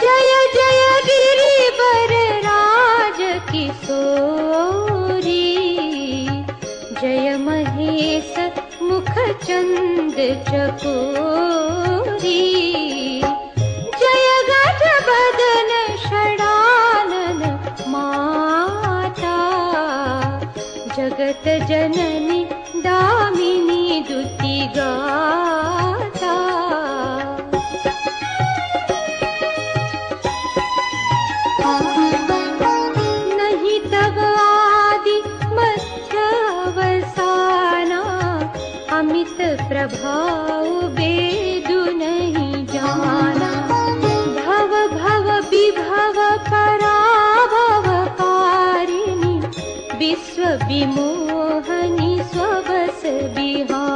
जय जय गिरिवर राज किशोरी, जय महेश मुख चंद चकोरी, जय गज बदन षडानन माता, जगत जननी दामिनी दुति गाता। नहीं तब आदि मध्य अवसाना, अमित प्रभाव वेदु नहीं जाना। भव भव विभव पराभव कारिणी, विश्व विमोहनी स्वबस बिहार।